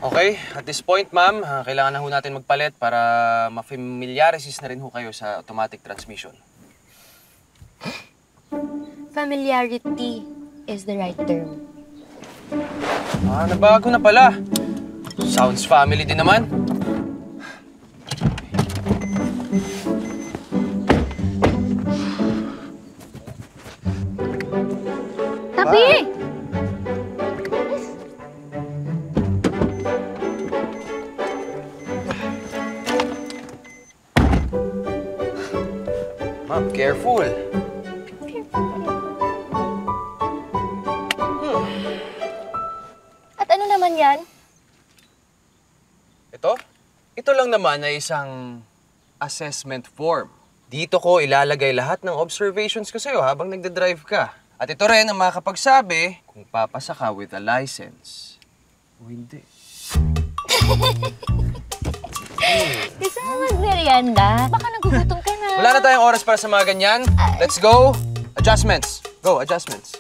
Okay, at this point, ma'am, kailangan na ho natin magpalit para ma-familiarize na rin ho kayo sa automatic transmission. Familiarity is the right term. Nabago na pala. Sounds family din naman. Tabi! Ma'am, careful. At ano naman yan? Ito? Ito lang naman ay isang assessment form. Dito ko ilalagay lahat ng observations ko sa'yo habang nagdadrive ka. At ito rin ang makakapagsabi kung papasa ka with a license o hindi. Gusto mo mag-merienda? Baka nagugutom ka na. Wala na tayong oras para sa mga ganyan. Let's go! Adjustments. Go, adjustments.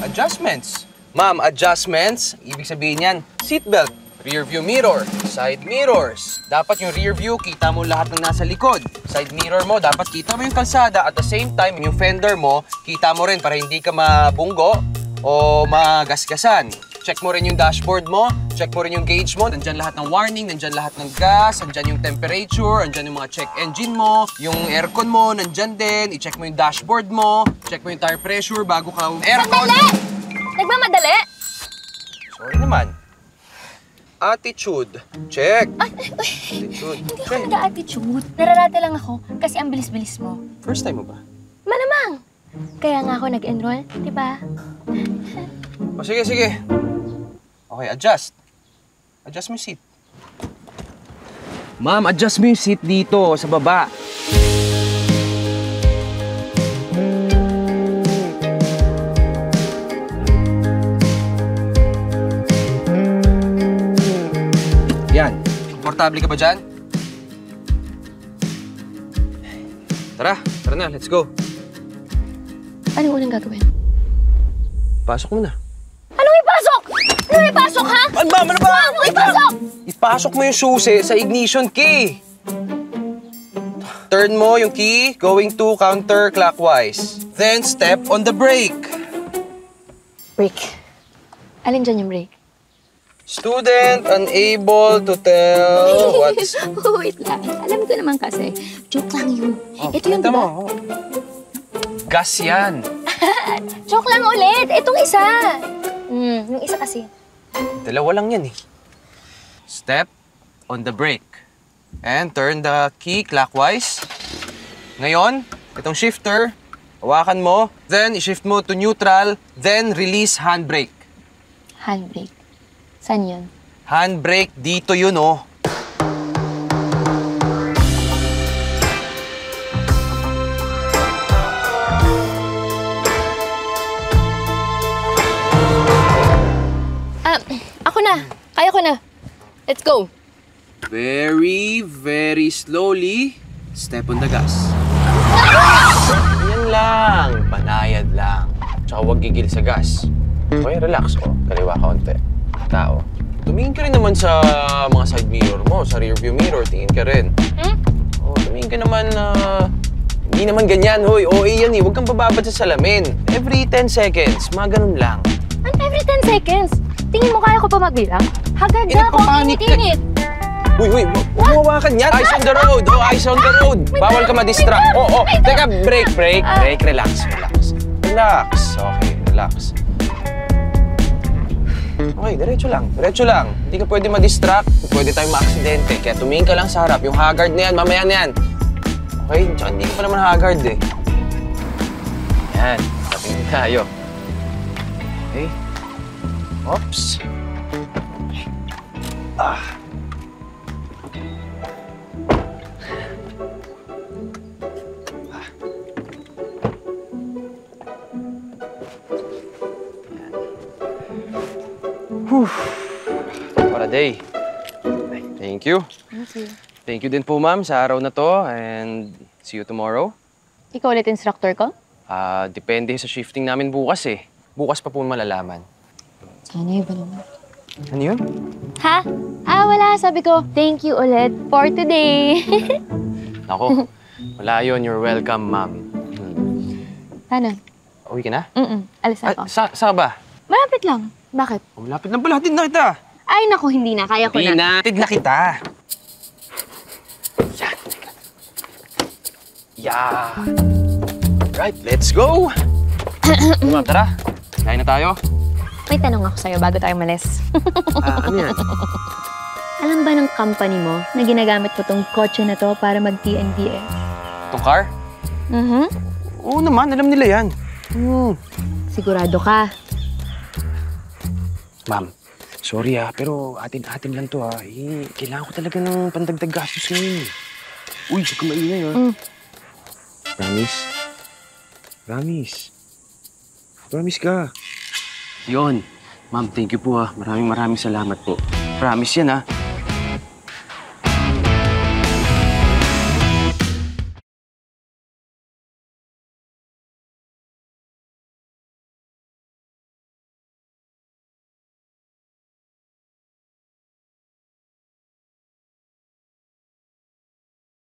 Adjustments. Ma'am, adjustments, ibig sabihin yan, seatbelt, rear view mirror, side mirrors. Dapat yung rear view, kita mo lahat ng nasa likod. Side mirror mo, dapat kita mo yung kalsada. At the same time, yung fender mo, kita mo rin para hindi ka mabunggo o magasgasan. Check mo rin yung dashboard mo, check mo rin yung gauge mo. Nandyan lahat ng warning, nandyan lahat ng gas, nandyan yung temperature, nandyan yung mga check engine mo, yung aircon mo, nandyan din. I-check mo yung dashboard mo, check mo yung tire pressure bago ka aircon. Sandali! Nagmamadali? Sorry naman. Attitude. Check. Attitude. Hindi ako nag-attitude. Nararate lang ako kasi ang bilis-bilis mo. First time mo ba? Malamang! Kaya nga ako nag-enroll, di ba? O sige, sige. Okay, adjust. Adjust mo yung seat. Ma'am, adjust mo yung seat dito, sa baba. Yan. Komportable ka ba dyan? Tara, tara na, let's go. Anong unang gagawin? Pasok mo na. Anong ipasok? Anong ipasok, ha? Ma'am, ano ba? Anong ipasok? Ipasok mo yung susi sa ignition key. Turn mo yung key going to counterclockwise. Then step on the brake. Brake. Alin dyan yung brake? Student unable to tell what's... Wait lang. Alam ko naman kasi. Joke lang yun. Ito yun, kita diba? mo. Gas yan. Joke lang ulit. Itong isa. Yung isa kasi. Dalawa lang yan eh. Step on the brake. And turn the key clockwise. Ngayon, itong shifter, hawakan mo. Then, i-shift mo to neutral. Then, release handbrake. Handbrake. Saan yun? Handbrake, dito yun oh. Ako na. Kaya ko na. Let's go. Very, very slowly, step on the gas. Yan lang, banayad lang. Tsaka huwag gigil sa gas. Okay, relax oh. Kaliwa kaunti. Tao. Tumingin ka rin naman sa mga side mirror mo, sa rear view mirror, tingin ka rin. Oh, tumingin ka naman na... hindi naman ganyan, hoy. OA yan eh, huwag kang bababad sa salamin. Every 10 seconds, mga ganun lang. And every 10 seconds? Tingin mo kaya ko pa magbilang? Hagad na ako, init-init. Uy, gumawa ka niyan. Eyes on the road. Oh, eyes on the road. Bawal ka ma-distract. Oh. Teka, break. Relax. Okay, relax. Okay, diretso lang. Hindi ka pwede ma-distract. Pwede tayong ma-aksidente. Kaya tumingin ka lang sa harap. Yung haggard na yan, mamaya na yan. Okay, tsaka hindi ka pa naman haggard eh. Yan, tapin tayo. Okay. Oops. What a day. Thank you. Thank you. Thank you din po, ma'am, sa araw na to. And see you tomorrow. Ikaw ulit instructor ko? Depende sa shifting namin bukas eh. Bukas pa po malalaman. Sana iba naman. Ano yun? Ha? Wala. Sabi ko, thank you ulit for today. Ako, wala yun. You're welcome, ma'am. Paano? Uwi ka na? Alis na ako. Saan ba? Malapit lang. Bakit? Oh, malapit na pala. Hatid na kita. Ay, naku, hindi na. Kaya ko Hindi na. na. Hatid na kita. Yan. Yeah. Right, let's go. Ma'am, tara. Kain na tayo. May tanong ako sa'yo bago tayo malis. Ano yan? Alam ba ng company mo na ginagamit mo tong kotse na to para mag-TNBS? Itong car? Oo naman, alam nila yan. Sigurado ka. Ma'am, sorry pero atin-atin lang to kailangan ko talaga ng pandagdag gastos ngayon. Uy, huwag ka maingay Promise? Promise? Promise ka. Yun. Ma'am, thank you po Maraming salamat po. Promise yan